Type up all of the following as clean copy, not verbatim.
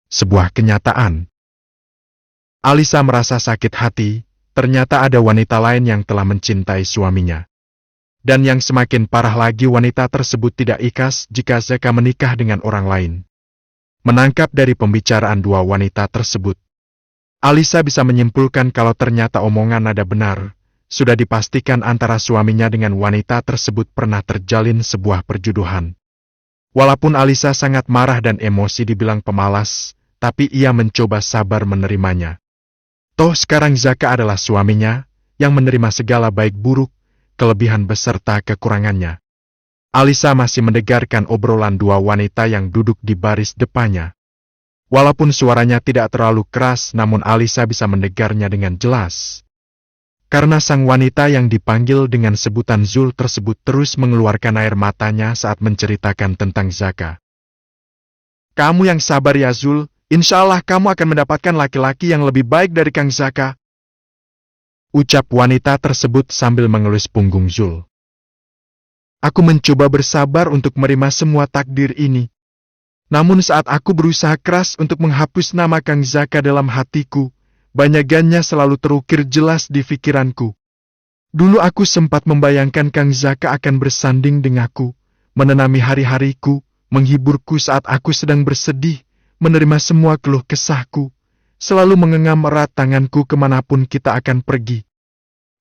Sebuah kenyataan. Alisa merasa sakit hati, ternyata ada wanita lain yang telah mencintai suaminya. Dan yang semakin parah lagi, wanita tersebut tidak ikhlas jika Zaka menikah dengan orang lain. Menangkap dari pembicaraan dua wanita tersebut, Alisa bisa menyimpulkan kalau ternyata omongan nada benar. Sudah dipastikan antara suaminya dengan wanita tersebut pernah terjalin sebuah perjodohan. Walaupun Alisa sangat marah dan emosi dibilang pemalas, tapi ia mencoba sabar menerimanya. Toh sekarang Zaka adalah suaminya, yang menerima segala baik buruk, kelebihan beserta kekurangannya. Alisa masih mendengarkan obrolan dua wanita yang duduk di baris depannya. Walaupun suaranya tidak terlalu keras, namun Alisa bisa mendengarnya dengan jelas. Karena sang wanita yang dipanggil dengan sebutan Zul tersebut terus mengeluarkan air matanya saat menceritakan tentang Zaka. Kamu yang sabar ya Zul, insya Allah kamu akan mendapatkan laki-laki yang lebih baik dari Kang Zaka. Ucap wanita tersebut sambil mengelus punggung Zul. Aku mencoba bersabar untuk menerima semua takdir ini. Namun saat aku berusaha keras untuk menghapus nama Kang Zaka dalam hatiku, banyakannya selalu terukir jelas di pikiranku. Dulu aku sempat membayangkan Kang Zaka akan bersanding denganku, menenami hari-hariku, menghiburku saat aku sedang bersedih, menerima semua keluh kesahku, selalu mengenggam erat tanganku kemanapun kita akan pergi.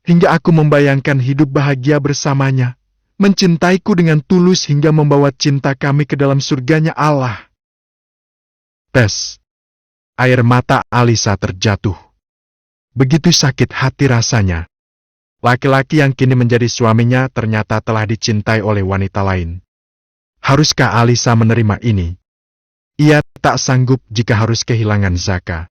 Hingga aku membayangkan hidup bahagia bersamanya, mencintaiku dengan tulus hingga membawa cinta kami ke dalam surganya Allah. Tes. Air mata Alisa terjatuh. Begitu sakit hati rasanya. Laki-laki yang kini menjadi suaminya ternyata telah dicintai oleh wanita lain. Haruskah Alisa menerima ini? Ia tak sanggup jika harus kehilangan Zaka.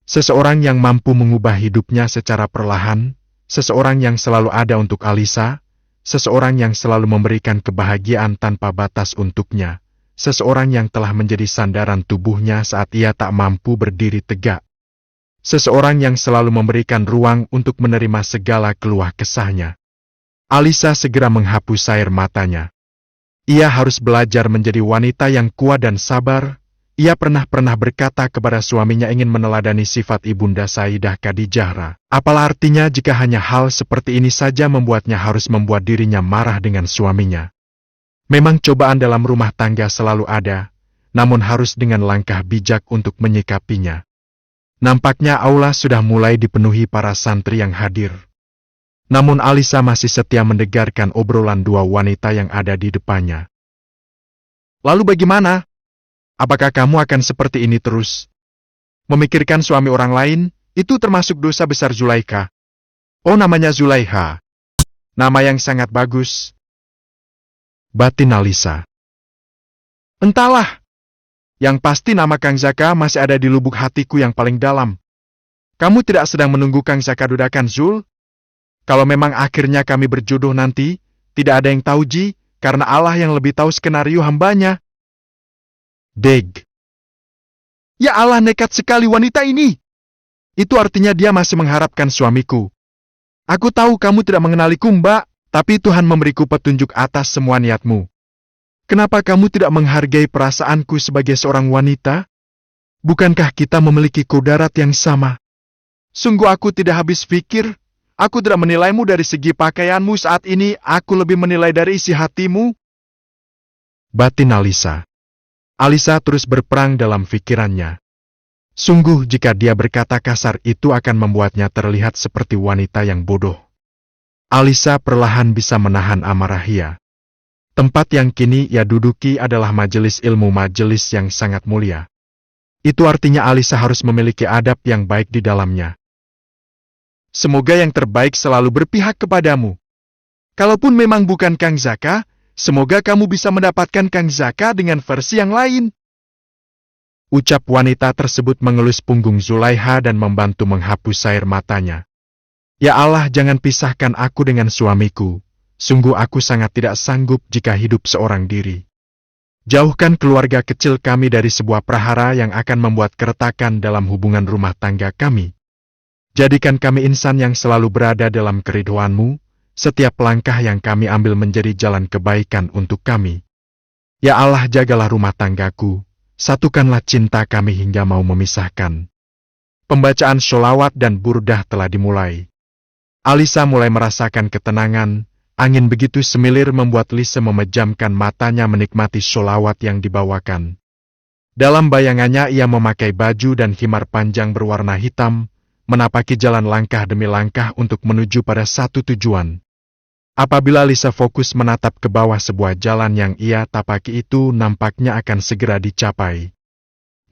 Seseorang yang mampu mengubah hidupnya secara perlahan, seseorang yang selalu ada untuk Alisa, seseorang yang selalu memberikan kebahagiaan tanpa batas untuknya, seseorang yang telah menjadi sandaran tubuhnya saat ia tak mampu berdiri tegak. Seseorang yang selalu memberikan ruang untuk menerima segala keluh kesahnya. Alisa segera menghapus air matanya. Ia harus belajar menjadi wanita yang kuat dan sabar. Ia pernah berkata kepada suaminya ingin meneladani sifat Ibunda Sayyidah Khadijah. Apalah artinya jika hanya hal seperti ini saja membuatnya harus membuat dirinya marah dengan suaminya. Memang cobaan dalam rumah tangga selalu ada, namun harus dengan langkah bijak untuk menyikapinya. Nampaknya aula sudah mulai dipenuhi para santri yang hadir. Namun Alisa masih setia mendengarkan obrolan dua wanita yang ada di depannya. Lalu bagaimana? Apakah kamu akan seperti ini terus? Memikirkan suami orang lain, itu termasuk dosa besar Zulaikha. Oh, namanya Zulaikha. Nama yang sangat bagus. Batin Alisa. Entahlah. Yang pasti nama Kang Zaka masih ada di lubuk hatiku yang paling dalam. Kamu tidak sedang menunggu Kang Zaka dudakan Zul? Kalau memang akhirnya kami berjodoh nanti, tidak ada yang tahu Ji, karena Allah yang lebih tahu skenario hambanya. Deg. Ya Allah, nekat sekali wanita ini. Itu artinya dia masih mengharapkan suamiku. Aku tahu kamu tidak mengenaliku Mbak, tapi Tuhan memberiku petunjuk atas semua niatmu. Kenapa kamu tidak menghargai perasaanku sebagai seorang wanita? Bukankah kita memiliki kodrat yang sama? Sungguh aku tidak habis pikir. Aku tidak menilaimu dari segi pakaianmu saat ini, aku lebih menilai dari isi hatimu. Batin Alisa. Alisa terus berperang dalam pikirannya. Sungguh jika dia berkata kasar itu akan membuatnya terlihat seperti wanita yang bodoh. Alisa perlahan bisa menahan amarahnya. Tempat yang kini ia duduki adalah majelis ilmu, majelis yang sangat mulia. Itu artinya Alisa harus memiliki adab yang baik di dalamnya. Semoga yang terbaik selalu berpihak kepadamu. Kalaupun memang bukan Kang Zaka, semoga kamu bisa mendapatkan Kang Zaka dengan versi yang lain. Ucap wanita tersebut mengelus punggung Zulaikha dan membantu menghapus air matanya. Ya Allah, jangan pisahkan aku dengan suamiku. Sungguh aku sangat tidak sanggup jika hidup seorang diri. Jauhkan keluarga kecil kami dari sebuah prahara yang akan membuat keretakan dalam hubungan rumah tangga kami. Jadikan kami insan yang selalu berada dalam keridhoanmu, setiap langkah yang kami ambil menjadi jalan kebaikan untuk kami. Ya Allah, jagalah rumah tanggaku, satukanlah cinta kami hingga mau memisahkan. Pembacaan sholawat dan burdah telah dimulai. Alisa mulai merasakan ketenangan, angin begitu semilir membuat Lisa memejamkan matanya menikmati sholawat yang dibawakan. Dalam bayangannya ia memakai baju dan khimar panjang berwarna hitam, menapaki jalan langkah demi langkah untuk menuju pada satu tujuan. Apabila Lisa fokus menatap ke bawah, sebuah jalan yang ia tapaki itu nampaknya akan segera dicapai.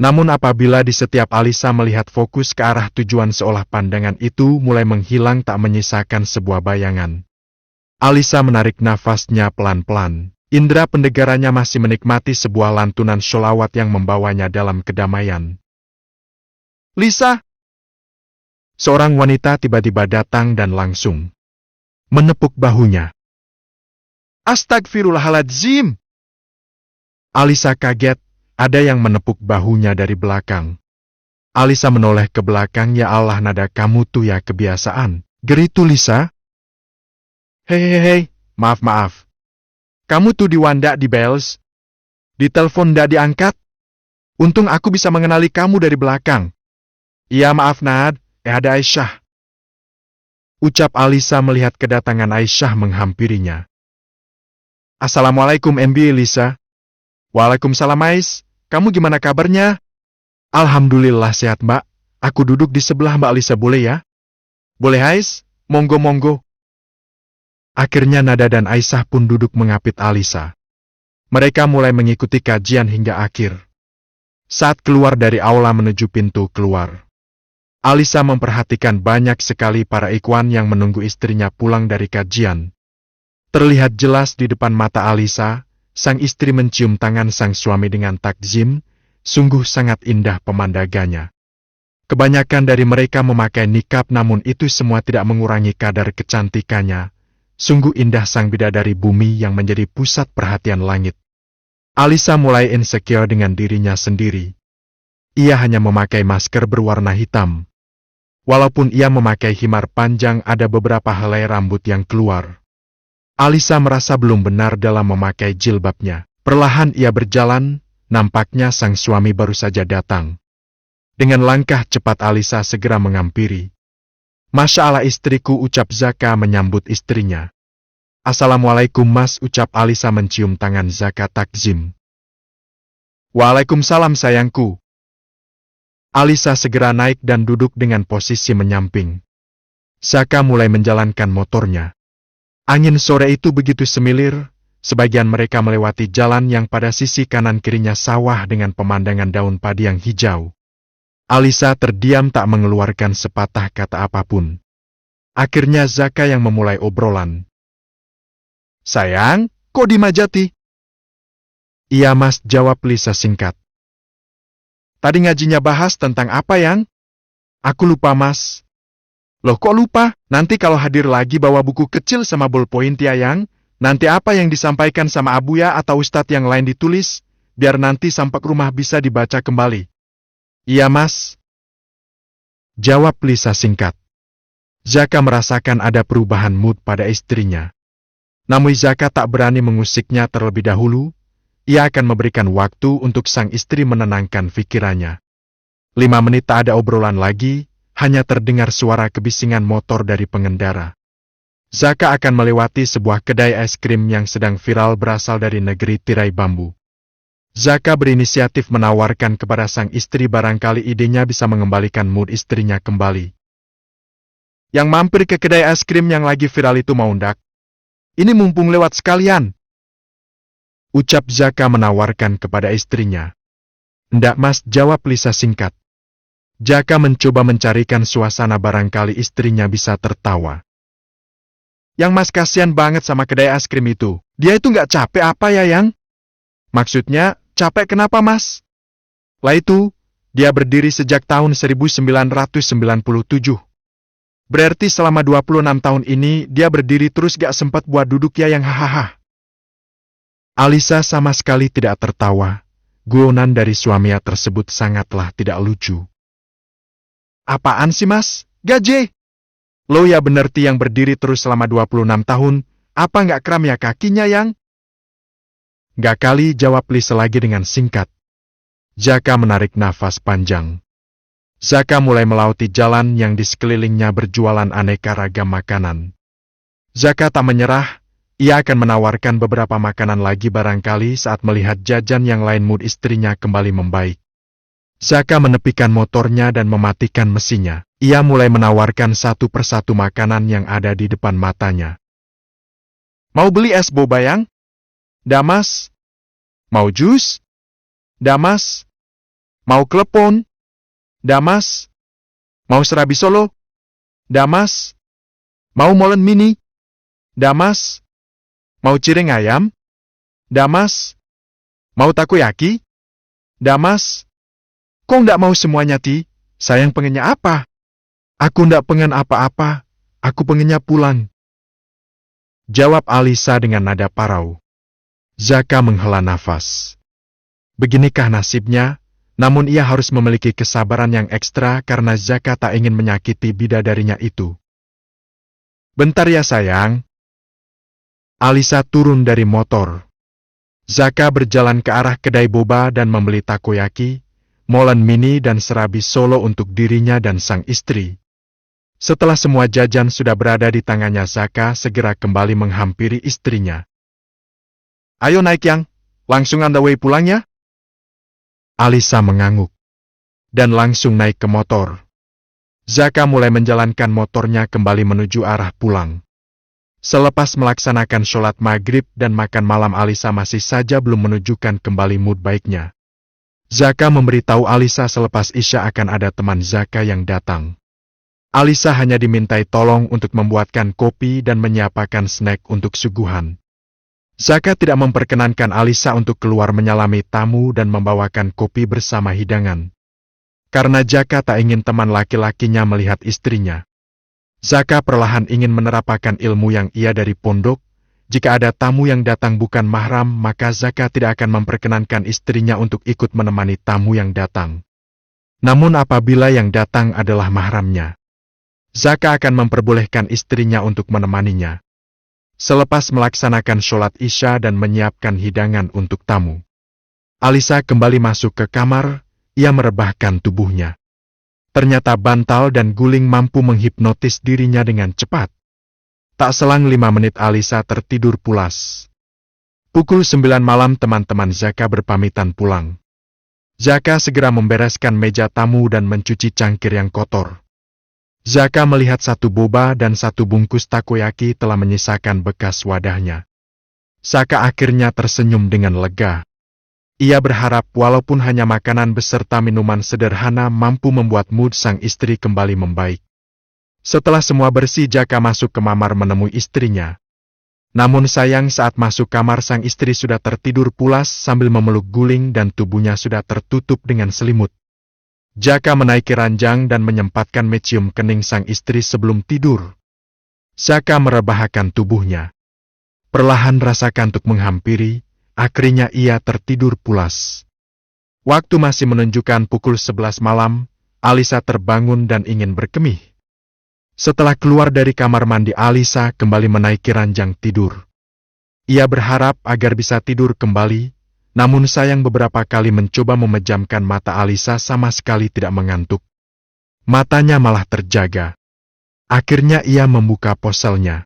Namun apabila di setiap Alisa melihat fokus ke arah tujuan seolah pandangan itu mulai menghilang tak menyisakan sebuah bayangan. Alisa menarik nafasnya pelan-pelan. Indera pendengarannya masih menikmati sebuah lantunan sholawat yang membawanya dalam kedamaian. Lisa! Seorang wanita tiba-tiba datang dan langsung menepuk bahunya. Astagfirullahaladzim! Alisa kaget, ada yang menepuk bahunya dari belakang. Alisa menoleh ke belakang, ya Allah, nada kamu tuh ya kebiasaan. Geritu Lisa. Hehehe, maaf. Kamu tuh diwandak di Bells. Di telepon ndak diangkat. Untung aku bisa mengenali kamu dari belakang. Iya maaf Nad, ada Aisyah. Ucap Alisa melihat kedatangan Aisyah menghampirinya. Assalamualaikum MB Lisa. Waalaikumsalam Ais, kamu gimana kabarnya? Alhamdulillah sehat Mbak, aku duduk di sebelah Mbak Lisa boleh ya? Boleh Ais, monggo. Akhirnya Nada dan Aisyah pun duduk mengapit Alisa. Mereka mulai mengikuti kajian hingga akhir. Saat keluar dari aula menuju pintu keluar, Alisa memperhatikan banyak sekali para ikhwan yang menunggu istrinya pulang dari kajian. Terlihat jelas di depan mata Alisa, sang istri mencium tangan sang suami dengan takzim, sungguh sangat indah pemandangannya. Kebanyakan dari mereka memakai nikab, namun itu semua tidak mengurangi kadar kecantikannya. Sungguh indah sang bidadari bumi yang menjadi pusat perhatian langit. Alisa mulai insecure dengan dirinya sendiri. Ia hanya memakai masker berwarna hitam. Walaupun ia memakai khimar panjang, ada beberapa helai rambut yang keluar. Alisa merasa belum benar dalam memakai jilbabnya. Perlahan ia berjalan, nampaknya sang suami baru saja datang. Dengan langkah cepat Alisa segera menghampiri. Masya Allah istriku, ucap Zaka menyambut istrinya. Assalamualaikum Mas, ucap Alisa mencium tangan Zaka takzim. Waalaikumsalam sayangku. Alisa segera naik dan duduk dengan posisi menyamping. Zaka mulai menjalankan motornya. Angin sore itu begitu semilir, sebagian mereka melewati jalan yang pada sisi kanan kirinya sawah dengan pemandangan daun padi yang hijau. Alisa terdiam tak mengeluarkan sepatah kata apapun. Akhirnya Zaka yang memulai obrolan. Sayang, kok di Majati? Iya Mas, jawab Lisa singkat. Tadi ngajinya bahas tentang apa yang? Aku lupa Mas. Loh kok lupa? Nanti kalau hadir lagi bawa buku kecil sama bolpoin ya yang? Nanti apa yang disampaikan sama Abuya atau Ustadz yang lain ditulis, biar nanti sampai ke rumah bisa dibaca kembali. Iya Mas. Jawab Lisa singkat. Zaka merasakan ada perubahan mood pada istrinya. Namun Zaka tak berani mengusiknya terlebih dahulu. Ia akan memberikan waktu untuk sang istri menenangkan pikirannya. 5 menit tak ada obrolan lagi, hanya terdengar suara kebisingan motor dari pengendara. Zaka akan melewati sebuah kedai es krim yang sedang viral berasal dari negeri tirai bambu. Zaka berinisiatif menawarkan kepada sang istri barangkali idenya bisa mengembalikan mood istrinya kembali. Yang mampir ke kedai es krim yang lagi viral itu mau ndak? Ini mumpung lewat sekalian. Ucap Zaka menawarkan kepada istrinya. Ndak Mas, jawab Lisa singkat. Zaka mencoba mencarikan suasana barangkali istrinya bisa tertawa. Yang Mas kasihan banget sama kedai es krim itu. Dia itu nggak capek apa ya yang? Maksudnya, capek kenapa Mas? Lah itu, dia berdiri sejak tahun 1997. Berarti selama 26 tahun ini dia berdiri terus gak sempat buat duduk ya yang hahaha. Alisa sama sekali tidak tertawa. Guyonan dari suaminya tersebut sangatlah tidak lucu. Apaan sih Mas? Gaje? Lo ya bener ti yang berdiri terus selama 26 tahun, apa nggak kram ya kakinya yang? Gak kali, jawab Lisa lagi dengan singkat. Zaka menarik nafas panjang. Zaka mulai melauti jalan yang di sekelilingnya berjualan aneka ragam makanan. Zaka tak menyerah, ia akan menawarkan beberapa makanan lagi barangkali saat melihat jajan yang lain mood istrinya kembali membaik. Zaka menepikan motornya dan mematikan mesinnya. Ia mulai menawarkan satu persatu makanan yang ada di depan matanya. Mau beli es boba yang? Damas? Mau jus? Damas? Mau klepon? Damas? Mau serabi Solo? Damas? Mau molen mini? Damas? Mau cireng ayam? Damas? Mau takoyaki? Damas? Kok ndak mau semuanya, Ti? Sayang pengennya apa? Aku ndak pengen apa-apa, aku pengennya pulang. Jawab Alisa dengan nada parau. Zaka menghela nafas. Beginikah nasibnya, namun ia harus memiliki kesabaran yang ekstra karena Zaka tak ingin menyakiti bidadarinya itu. Bentar ya sayang. Alisa turun dari motor. Zaka berjalan ke arah kedai boba dan membeli takoyaki, molen mini dan serabi Solo untuk dirinya dan sang istri. Setelah semua jajan sudah berada di tangannya, Zaka segera kembali menghampiri istrinya. Ayo naik yang, langsung on the way pulang ya? Alisa mengangguk. Dan langsung naik ke motor. Zaka mulai menjalankan motornya kembali menuju arah pulang. Selepas melaksanakan sholat maghrib dan makan malam, Alisa masih saja belum menunjukkan kembali mood baiknya. Zaka memberitahu Alisa selepas Isya akan ada teman Zaka yang datang. Alisa hanya dimintai tolong untuk membuatkan kopi dan menyiapkan snack untuk suguhan. Zaka tidak memperkenankan Alisa untuk keluar menyalami tamu dan membawakan kopi bersama hidangan. Karena Zaka tak ingin teman laki-lakinya melihat istrinya. Zaka perlahan ingin menerapkan ilmu yang ia dari pondok. Jika ada tamu yang datang bukan mahram, maka Zaka tidak akan memperkenankan istrinya untuk ikut menemani tamu yang datang. Namun apabila yang datang adalah mahramnya, Zaka akan memperbolehkan istrinya untuk menemaninya. Selepas melaksanakan sholat Isya dan menyiapkan hidangan untuk tamu, Alisa kembali masuk ke kamar, ia merebahkan tubuhnya. Ternyata bantal dan guling mampu menghipnotis dirinya dengan cepat. Tak selang 5 menit Alisa tertidur pulas. Pukul 9 malam teman-teman Zaka berpamitan pulang. Zaka segera membereskan meja tamu dan mencuci cangkir yang kotor. Zaka melihat satu boba dan satu bungkus takoyaki telah menyisakan bekas wadahnya. Zaka akhirnya tersenyum dengan lega. Ia berharap walaupun hanya makanan beserta minuman sederhana mampu membuat mood sang istri kembali membaik. Setelah semua bersih, Zaka masuk ke kamar menemui istrinya. Namun sayang saat masuk kamar sang istri sudah tertidur pulas sambil memeluk guling dan tubuhnya sudah tertutup dengan selimut. Zaka menaiki ranjang dan menyempatkan mencium kening sang istri sebelum tidur. Zaka merebahkan tubuhnya. Perlahan rasa kantuk menghampiri, akhirnya ia tertidur pulas. Waktu masih menunjukkan pukul 11 malam, Alisa terbangun dan ingin berkemih. Setelah keluar dari kamar mandi, Alisa kembali menaiki ranjang tidur. Ia berharap agar bisa tidur kembali, namun sayang beberapa kali mencoba memejamkan mata, Alisa sama sekali tidak mengantuk. Matanya malah terjaga. Akhirnya ia membuka ponselnya.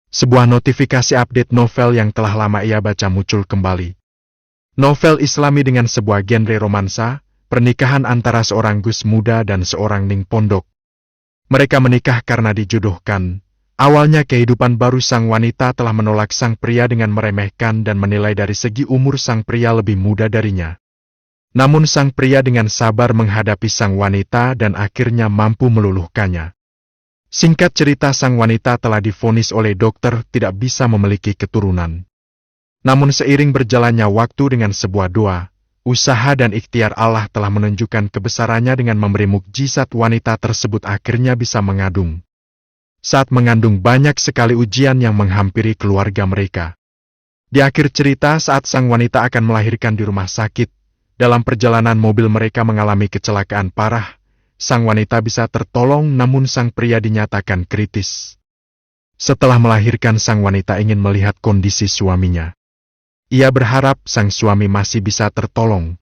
Sebuah notifikasi update novel yang telah lama ia baca muncul kembali. Novel Islami dengan sebuah genre romansa, pernikahan antara seorang Gus muda dan seorang Ning pondok. Mereka menikah karena dijodohkan. Awalnya kehidupan baru sang wanita telah menolak sang pria dengan meremehkan dan menilai dari segi umur sang pria lebih muda darinya. Namun sang pria dengan sabar menghadapi sang wanita dan akhirnya mampu meluluhkannya. Singkat cerita, sang wanita telah divonis oleh dokter tidak bisa memiliki keturunan. Namun seiring berjalannya waktu dengan sebuah doa, usaha dan ikhtiar Allah telah menunjukkan kebesarannya dengan memberi mukjizat, wanita tersebut akhirnya bisa mengandung. Saat mengandung banyak sekali ujian yang menghampiri keluarga mereka. Di akhir cerita saat sang wanita akan melahirkan di rumah sakit, dalam perjalanan mobil mereka mengalami kecelakaan parah, sang wanita bisa tertolong namun sang pria dinyatakan kritis. Setelah melahirkan, sang wanita ingin melihat kondisi suaminya. Ia berharap sang suami masih bisa tertolong.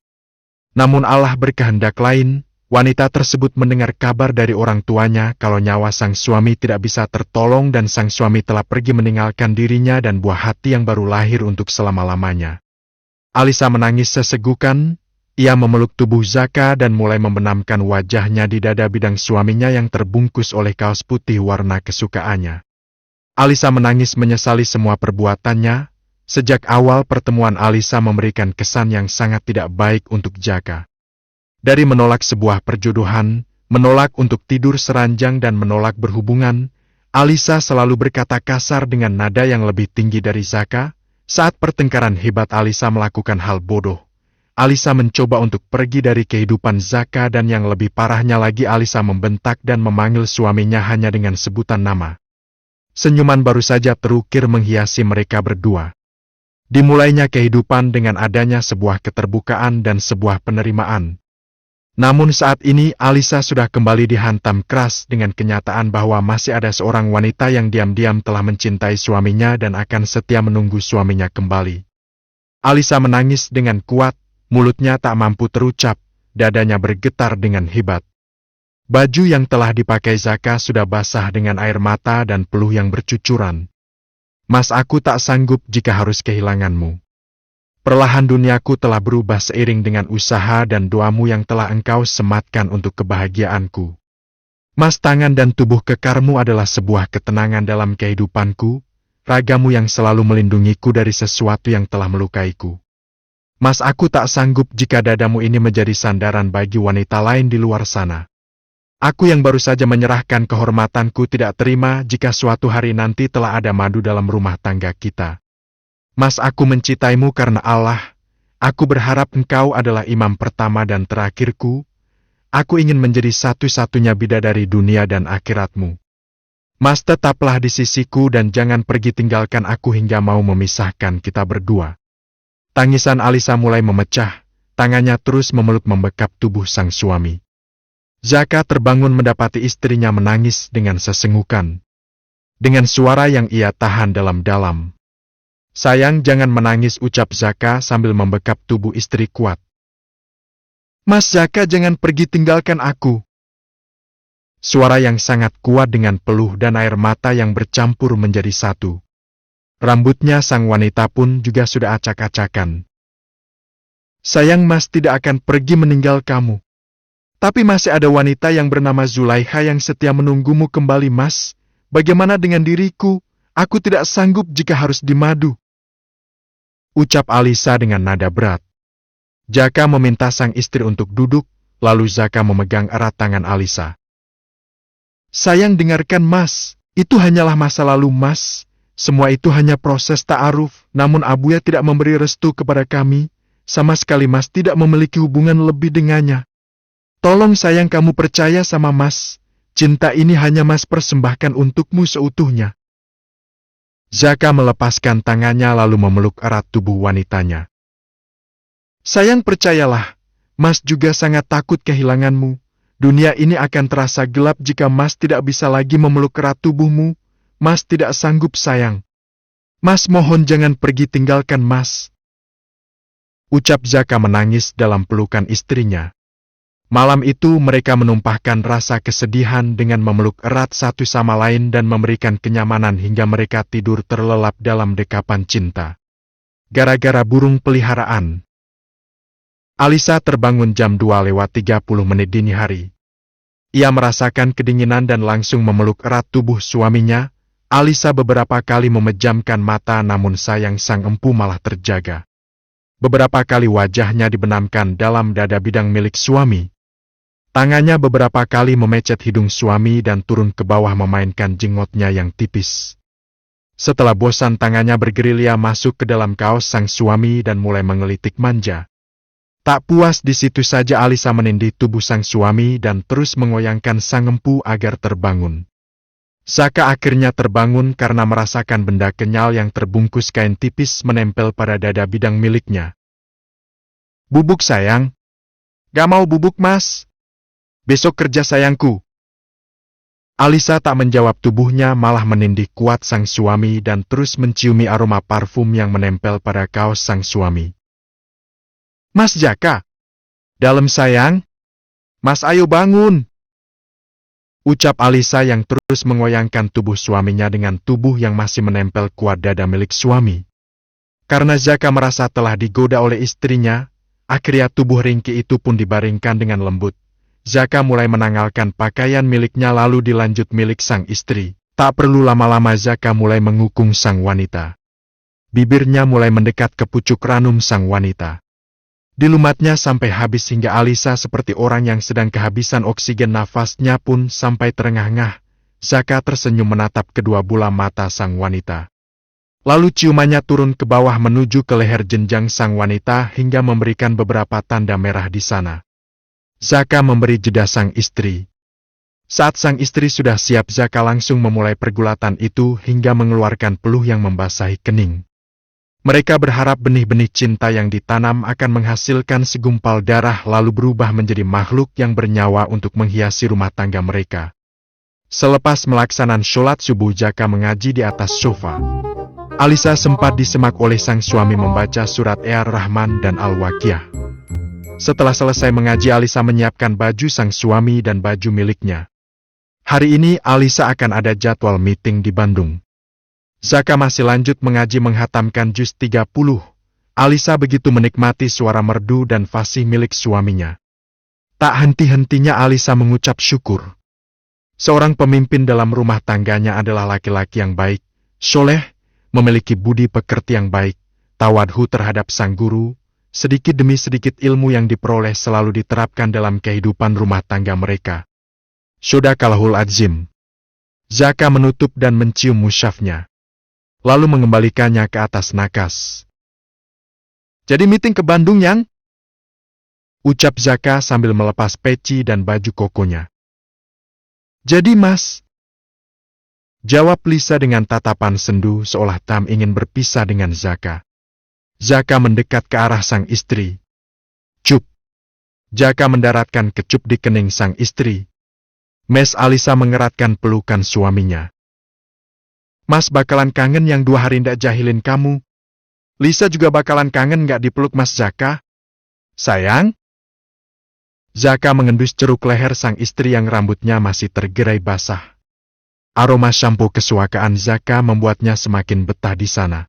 Namun Allah berkehendak lain, wanita tersebut mendengar kabar dari orang tuanya kalau nyawa sang suami tidak bisa tertolong dan sang suami telah pergi meninggalkan dirinya dan buah hati yang baru lahir untuk selama-lamanya. Alisa menangis sesegukan, ia memeluk tubuh Zaka dan mulai membenamkan wajahnya di dada bidang suaminya yang terbungkus oleh kaos putih warna kesukaannya. Alisa menangis menyesali semua perbuatannya. Sejak awal pertemuan Alisa memberikan kesan yang sangat tidak baik untuk Zaka. Dari menolak sebuah perjodohan, menolak untuk tidur seranjang dan menolak berhubungan, Alisa selalu berkata kasar dengan nada yang lebih tinggi dari Zaka. Saat pertengkaran hebat Alisa melakukan hal bodoh. Alisa mencoba untuk pergi dari kehidupan Zaka dan yang lebih parahnya lagi Alisa membentak dan memanggil suaminya hanya dengan sebutan nama. Senyuman baru saja terukir menghiasi mereka berdua. Dimulainya kehidupan dengan adanya sebuah keterbukaan dan sebuah penerimaan. Namun saat ini Alisa sudah kembali dihantam keras dengan kenyataan bahwa masih ada seorang wanita yang diam-diam telah mencintai suaminya dan akan setia menunggu suaminya kembali. Alisa menangis dengan kuat, mulutnya tak mampu terucap, dadanya bergetar dengan hebat. Baju yang telah dipakai Zaka sudah basah dengan air mata dan peluh yang bercucuran. Mas, aku tak sanggup jika harus kehilanganmu. Perlahan duniaku telah berubah seiring dengan usaha dan doamu yang telah engkau sematkan untuk kebahagiaanku. Mas, tangan dan tubuh kekarmu adalah sebuah ketenangan dalam kehidupanku, ragamu yang selalu melindungiku dari sesuatu yang telah melukaiku. Mas, aku tak sanggup jika dadamu ini menjadi sandaran bagi wanita lain di luar sana. Aku yang baru saja menyerahkan kehormatanku tidak terima jika suatu hari nanti telah ada madu dalam rumah tangga kita. Mas, aku mencintaimu karena Allah. Aku berharap engkau adalah imam pertama dan terakhirku. Aku ingin menjadi satu-satunya bidadari dunia dan akhiratmu. Mas, tetaplah di sisiku dan jangan pergi tinggalkan aku hingga mau memisahkan kita berdua. Tangisan Alisa mulai memecah, tangannya terus memeluk membekap tubuh sang suami. Zaka terbangun mendapati istrinya menangis dengan sesengukan. Dengan suara yang ia tahan dalam-dalam. Sayang, jangan menangis, ucap Zaka sambil membekap tubuh istri kuat. Mas Zaka, jangan pergi tinggalkan aku. Suara yang sangat kuat dengan peluh dan air mata yang bercampur menjadi satu. Rambutnya sang wanita pun juga sudah acak-acakan. Sayang, Mas tidak akan pergi meninggal kamu. Tapi masih ada wanita yang bernama Zulaikha yang setia menunggumu kembali, Mas. Bagaimana dengan diriku? Aku tidak sanggup jika harus dimadu. Ucap Alisa dengan nada berat. Zaka meminta sang istri untuk duduk, lalu Zaka memegang erat tangan Alisa. Sayang, dengarkan Mas, itu hanyalah masa lalu Mas. Semua itu hanya proses ta'aruf, namun Abuya tidak memberi restu kepada kami. Sama sekali Mas tidak memiliki hubungan lebih dengannya. Tolong sayang, kamu percaya sama Mas. Cinta ini hanya Mas persembahkan untukmu seutuhnya. Zaka melepaskan tangannya lalu memeluk erat tubuh wanitanya. Sayang, percayalah, Mas juga sangat takut kehilanganmu. Dunia ini akan terasa gelap jika Mas tidak bisa lagi memeluk erat tubuhmu. Mas tidak sanggup sayang. Mas mohon jangan pergi tinggalkan Mas. Ucap Zaka menangis dalam pelukan istrinya. Malam itu mereka menumpahkan rasa kesedihan dengan memeluk erat satu sama lain dan memberikan kenyamanan hingga mereka tidur terlelap dalam dekapan cinta. Gara-gara burung peliharaan. Alisa terbangun jam 2:30 dini hari. Ia merasakan kedinginan dan langsung memeluk erat tubuh suaminya. Alisa beberapa kali memejamkan mata namun sayang sang empu malah terjaga. Beberapa kali wajahnya dibenamkan dalam dada bidang milik suami. Tangannya beberapa kali memecet hidung suami dan turun ke bawah memainkan jengotnya yang tipis. Setelah bosan tangannya bergerilya masuk ke dalam kaos sang suami dan mulai mengelitik manja. Tak puas di situ saja Alisa menindih tubuh sang suami dan terus mengoyangkan sang empu agar terbangun. Zaka akhirnya terbangun karena merasakan benda kenyal yang terbungkus kain tipis menempel pada dada bidang miliknya. Bubuk sayang. Gak mau bubuk Mas. Besok kerja sayangku. Alisa tak menjawab, tubuhnya malah menindih kuat sang suami dan terus menciumi aroma parfum yang menempel pada kaos sang suami. Mas Zaka, Dalam sayang? Mas ayo bangun! Ucap Alisa yang terus mengoyangkan tubuh suaminya dengan tubuh yang masih menempel kuat dada milik suami. Karena Zaka merasa telah digoda oleh istrinya, akhirnya tubuh ringkih itu pun dibaringkan dengan lembut. Zaka mulai menanggalkan pakaian miliknya lalu dilanjut milik sang istri. Tak perlu lama-lama Zaka mulai mengukung sang wanita. Bibirnya mulai mendekat ke pucuk ranum sang wanita. Dilumatnya sampai habis hingga Alisa seperti orang yang sedang kehabisan oksigen, nafasnya pun sampai terengah-engah. Zaka tersenyum menatap kedua bola mata sang wanita. Lalu ciumannya turun ke bawah menuju ke leher jenjang sang wanita hingga memberikan beberapa tanda merah di sana. Zaka memberi jeda sang istri. Saat sang istri sudah siap, Zaka langsung memulai pergulatan itu hingga mengeluarkan peluh yang membasahi kening. Mereka berharap benih-benih cinta yang ditanam akan menghasilkan segumpal darah lalu berubah menjadi makhluk yang bernyawa untuk menghiasi rumah tangga mereka. Selepas melaksanakan sholat subuh, Zaka mengaji di atas sofa. Alisa sempat disemak oleh sang suami membaca surat Ar-Rahman dan Al-Waqiah. Setelah selesai mengaji, Alisa menyiapkan baju sang suami dan baju miliknya. Hari ini Alisa akan ada jadwal meeting di Bandung. Zaka masih lanjut mengaji menghatamkan juz 30. Alisa begitu menikmati suara merdu dan fasih milik suaminya. Tak henti-hentinya Alisa mengucap syukur. Seorang pemimpin dalam rumah tangganya adalah laki-laki yang baik, soleh, memiliki budi pekerti yang baik, tawadhu terhadap sang guru, sedikit demi sedikit ilmu yang diperoleh selalu diterapkan dalam kehidupan rumah tangga mereka. Shadaqallahul azim. Zaka menutup dan mencium musyafnya, lalu mengembalikannya ke atas nakas. Jadi meeting ke Bandung, Yang? Ucap Zaka sambil melepas peci dan baju kokonya. Jadi, Mas. Jawab Lisa dengan tatapan sendu seolah Tam ingin berpisah dengan Zaka. Zaka mendekat ke arah sang istri. Cup. Zaka mendaratkan kecup di kening sang istri. Mes Alisa mengeratkan pelukan suaminya. Mas bakalan kangen yang 2 hari ndak jahilin kamu. Lisa juga bakalan kangen nggak dipeluk Mas Zaka? Sayang? Zaka mengendus ceruk leher sang istri yang rambutnya masih tergerai basah. Aroma sampo kesukaan Zaka membuatnya semakin betah di sana.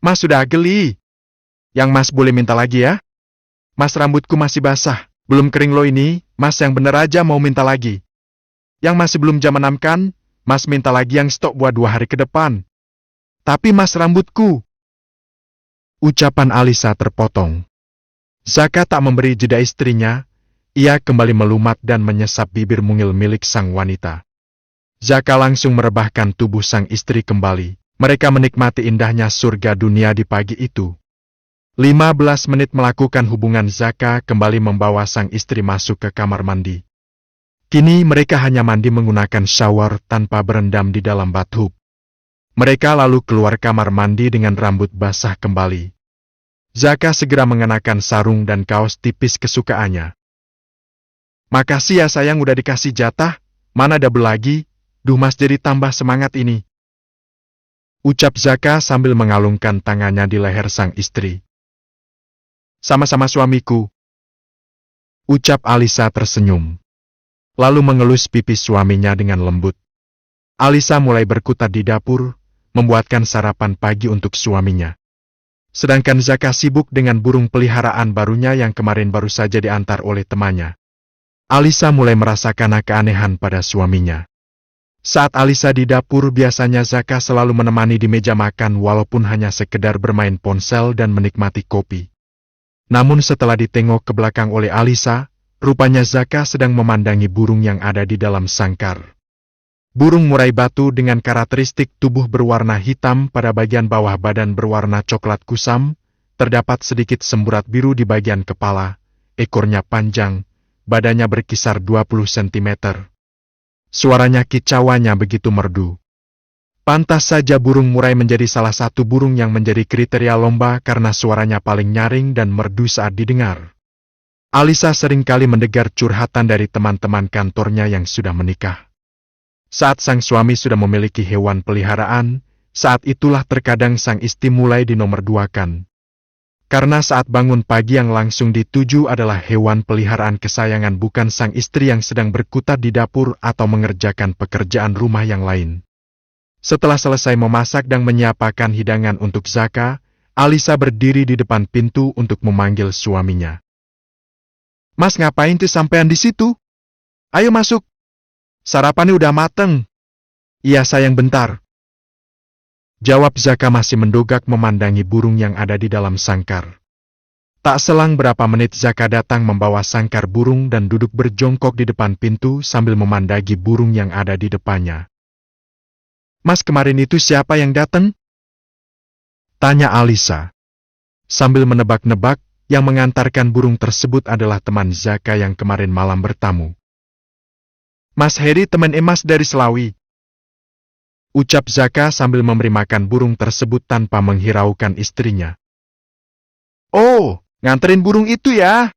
Mas sudah geli. Yang Mas boleh minta lagi ya? Mas rambutku masih basah, belum kering lo ini, Mas yang bener aja mau minta lagi. Yang masih belum jam 6 kan? Mas minta lagi yang stok buat 2 hari ke depan. Tapi Mas rambutku. Ucapan Alisa terpotong. Zaka tak memberi jeda istrinya, ia kembali melumat dan menyesap bibir mungil milik sang wanita. Zaka langsung merebahkan tubuh sang istri kembali. Mereka menikmati indahnya surga dunia di pagi itu. 15 menit melakukan hubungan, Zaka kembali membawa sang istri masuk ke kamar mandi. Kini mereka hanya mandi menggunakan shower tanpa berendam di dalam bathtub. Mereka lalu keluar kamar mandi dengan rambut basah kembali. Zaka segera mengenakan sarung dan kaos tipis kesukaannya. Makasih ya sayang udah dikasih jatah, mana double lagi, duh Mas jadi tambah semangat ini. Ucap Zaka sambil mengalungkan tangannya di leher sang istri. Sama-sama suamiku. Ucap Alisa tersenyum. Lalu mengelus pipi suaminya dengan lembut. Alisa mulai berkutat di dapur, membuatkan sarapan pagi untuk suaminya. Sedangkan Zaka sibuk dengan burung peliharaan barunya yang kemarin baru saja diantar oleh temannya. Alisa mulai merasakan keanehan pada suaminya. Saat Alisa di dapur, biasanya Zaka selalu menemani di meja makan walaupun hanya sekedar bermain ponsel dan menikmati kopi. Namun setelah ditengok ke belakang oleh Alisa, rupanya Zaka sedang memandangi burung yang ada di dalam sangkar. Burung murai batu dengan karakteristik tubuh berwarna hitam pada bagian bawah badan berwarna coklat kusam, terdapat sedikit semburat biru di bagian kepala, ekornya panjang, badannya berkisar 20 cm. Suaranya kicauannya begitu merdu. Pantas saja burung murai menjadi salah satu burung yang menjadi kriteria lomba karena suaranya paling nyaring dan merdu saat didengar. Alisa seringkali mendengar curhatan dari teman-teman kantornya yang sudah menikah. Saat sang suami sudah memiliki hewan peliharaan, saat itulah terkadang sang istri mulai dinomorduakan. Karena saat bangun pagi yang langsung dituju adalah hewan peliharaan kesayangan, bukan sang istri yang sedang berkutat di dapur atau mengerjakan pekerjaan rumah yang lain. Setelah selesai memasak dan menyiapkan hidangan untuk Zaka, Alisa berdiri di depan pintu untuk memanggil suaminya. "Mas, ngapain tuh sampean di situ? Ayo masuk. Sarapannya udah mateng." "Iya sayang, bentar," jawab Zaka masih mendogak memandangi burung yang ada di dalam sangkar. Tak selang berapa menit Zaka datang membawa sangkar burung dan duduk berjongkok di depan pintu sambil memandangi burung yang ada di depannya. "Mas, kemarin itu siapa yang datang?" tanya Alisa. Sambil menebak-nebak, yang mengantarkan burung tersebut adalah teman Zaka yang kemarin malam bertamu. "Mas Heri, teman Emas dari Selawi," ucap Zaka sambil memberi makan burung tersebut tanpa menghiraukan istrinya. "Oh, nganterin burung itu ya?"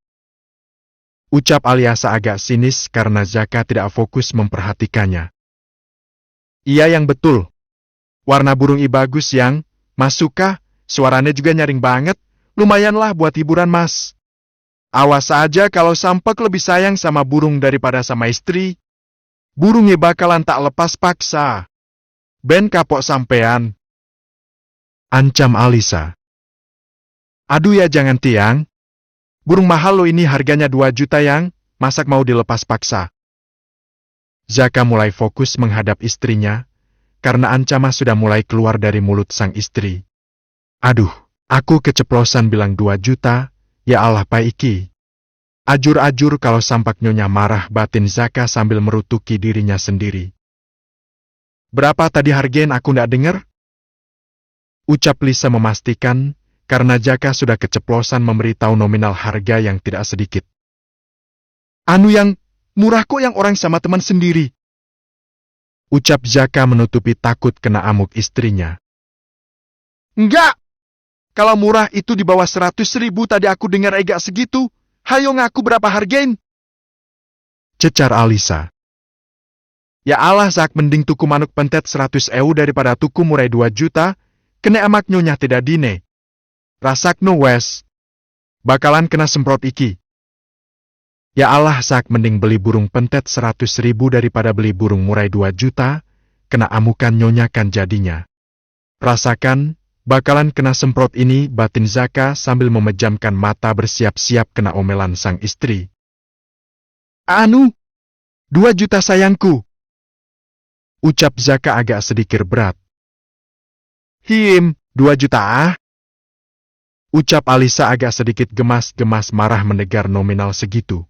ucap Alisa agak sinis karena Zaka tidak fokus memperhatikannya. "Iya yang betul. Warna burung i bagus yang, Mas suka, suaranya juga nyaring banget, lumayanlah buat hiburan Mas. Awas aja kalau Sampek lebih sayang sama burung daripada sama istri. Burungnya bakalan tak lepas paksa. Ben kapok sampean," ancam Alisa. "Aduh ya jangan tiang. Burung mahal lo ini, harganya 2 juta yang, masak mau dilepas paksa." Zaka mulai fokus menghadap istrinya, karena ancaman sudah mulai keluar dari mulut sang istri. "Aduh, aku keceplosan bilang 2 juta, ya Allah paiki. Ajur-ajur kalau sampak nyonya marah," batin Zaka sambil merutuki dirinya sendiri. "Berapa tadi hargain aku ndak denger?" ucap Lisa memastikan, karena Zaka sudah keceplosan memberitahu nominal harga yang tidak sedikit. "Anu yang murah kok, yang orang sama teman sendiri," ucap Zaka menutupi takut kena amuk istrinya. "Enggak! Kalau murah itu di bawah 100.000 tadi aku dengar ega segitu. Hayo ngaku berapa hargain?" cecar Alisa. "Ya Allah Zak, mending tuku manuk pentet 100.000 daripada tuku murai 2 juta, kena amak nyonya tidak dine. Rasakno wes. Bakalan kena semprot iki. Ya Allah Zak, mending beli burung pentet 100.000 daripada beli burung murai 2 juta, kena amukan nyonya kan jadinya. Rasakan, bakalan kena semprot ini," batin Zaka sambil memejamkan mata bersiap-siap kena omelan sang istri. "Anu, 2 juta sayangku," ucap Zaka agak sedikit berat. "Him, 2 juta ah?" ucap Alisa agak sedikit gemas-gemas marah mendengar nominal segitu.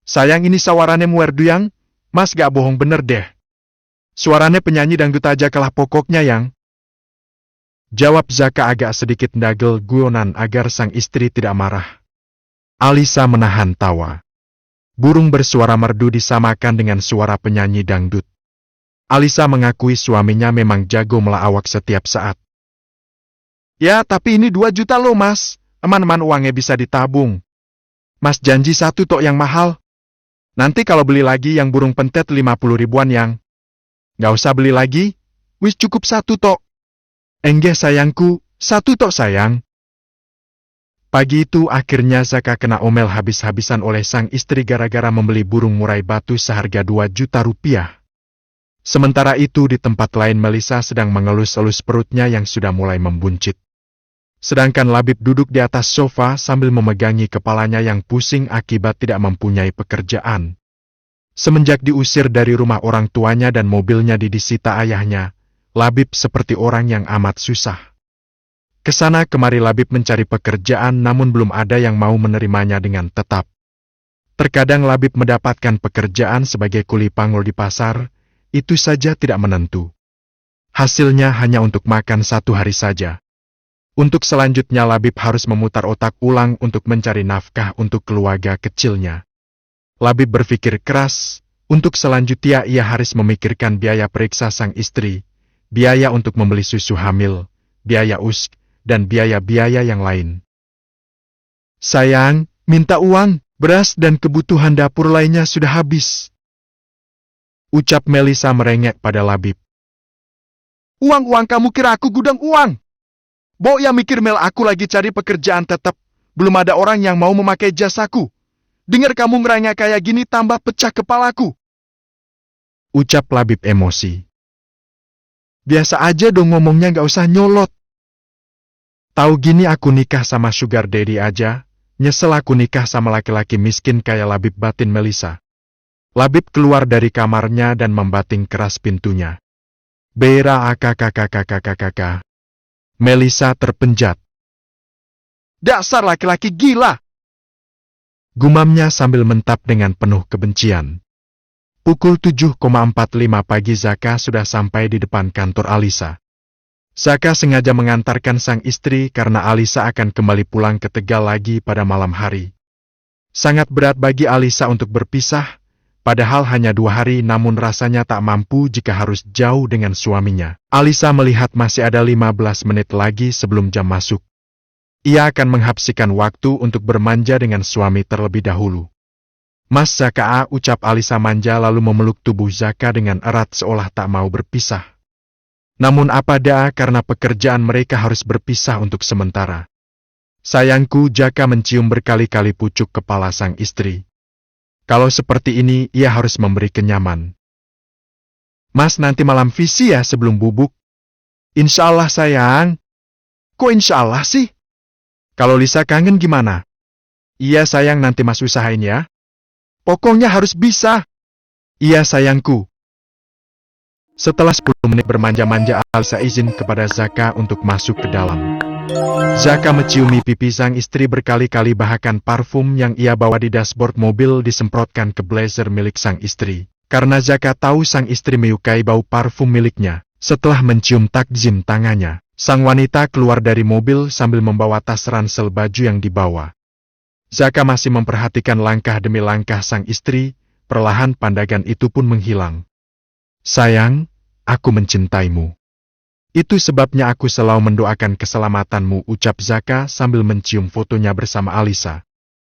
"Sayang, ini sawarannya muerduyang, Mas gak bohong bener deh. Suaranya penyanyi dangdut aja kalah pokoknya yang," jawab Zaka agak sedikit ndagel guyonan agar sang istri tidak marah. Alisa menahan tawa. Burung bersuara merdu disamakan dengan suara penyanyi dangdut. Alisa mengakui suaminya memang jago melawak setiap saat. "Ya, tapi ini 2 juta loh Mas, aman-aman uangnya bisa ditabung. Mas janji 1 tok yang mahal. Nanti kalau beli lagi yang burung pentet 50 ribuan yang." "Gak usah beli lagi, wis cukup 1 tok." "Enggak sayangku, 1 tok sayang." Pagi itu akhirnya Zaka kena omel habis-habisan oleh sang istri gara-gara membeli burung murai batu seharga 2 juta rupiah. Sementara itu di tempat lain Melisa sedang mengelus-elus perutnya yang sudah mulai membuncit. Sedangkan Labib duduk di atas sofa sambil memegangi kepalanya yang pusing akibat tidak mempunyai pekerjaan. Semenjak diusir dari rumah orang tuanya dan mobilnya disita ayahnya, Labib seperti orang yang amat susah. Kesana kemari Labib mencari pekerjaan namun belum ada yang mau menerimanya dengan tetap. Terkadang Labib mendapatkan pekerjaan sebagai kuli panggul di pasar, itu saja tidak menentu. Hasilnya hanya untuk makan 1 hari saja. Untuk selanjutnya Labib harus memutar otak ulang untuk mencari nafkah untuk keluarga kecilnya. Labib berpikir keras, untuk selanjutnya ia harus memikirkan biaya periksa sang istri, biaya untuk membeli susu hamil, biaya usk, dan biaya-biaya yang lain. "Sayang, minta uang, beras dan kebutuhan dapur lainnya sudah habis," ucap Melisa merengek pada Labib. "Uang kamu kira aku gudang uang? Bo ya mikir Mel, aku lagi cari pekerjaan tetap. Belum ada orang yang mau memakai jasaku. Dengar kamu ngerangga kayak gini tambah pecah kepalaku. Ucap Labib emosi. Biasa aja dong ngomongnya, gak usah nyolot. Tahu gini aku nikah sama sugar daddy aja, nyesel aku nikah sama laki-laki miskin kayak Labib, batin Melisa. Labib keluar dari kamarnya dan membating keras pintunya. Bera akakakakakakakaka. Melisa terpenjat. Dasar laki-laki gila! Gumamnya sambil mentap dengan penuh kebencian. Pukul 7.45 pagi Zaka sudah sampai di depan kantor Alisa. Zaka sengaja mengantarkan sang istri karena Alisa akan kembali pulang ke Tegal lagi pada malam hari. Sangat berat bagi Alisa untuk berpisah, padahal hanya 2 hari, namun rasanya tak mampu jika harus jauh dengan suaminya. Alisa melihat masih ada 15 menit lagi sebelum jam masuk. Ia akan menghabiskan waktu untuk bermanja dengan suami terlebih dahulu. Mas Zaka, ucap Alisa manja lalu memeluk tubuh Zaka dengan erat seolah tak mau berpisah. Namun apa daya, karena pekerjaan mereka harus berpisah untuk sementara. Sayangku, Zaka mencium berkali-kali pucuk kepala sang istri. Kalau seperti ini, ia harus memberi kenyaman. Mas, nanti malam visi ya sebelum bubuk? Insya Allah sayang. Kok insya Allah sih? Kalau Lisa kangen gimana? Iya sayang, nanti mas usahain ya. Pokoknya harus bisa. Iya sayangku. Setelah 10 menit bermanja-manja, Alisa izin kepada Zaka untuk masuk ke dalam. Zaka menciumi pipi sang istri berkali-kali, bahkan parfum yang ia bawa di dashboard mobil disemprotkan ke blazer milik sang istri. Karena Zaka tahu sang istri menyukai bau parfum miliknya, setelah mencium takjim tangannya, sang wanita keluar dari mobil sambil membawa tas ransel baju yang dibawa. Zaka masih memperhatikan langkah demi langkah sang istri, perlahan pandangan itu pun menghilang. Sayang, aku mencintaimu. Itu sebabnya aku selalu mendoakan keselamatanmu, ucap Zaka sambil mencium fotonya bersama Alisa.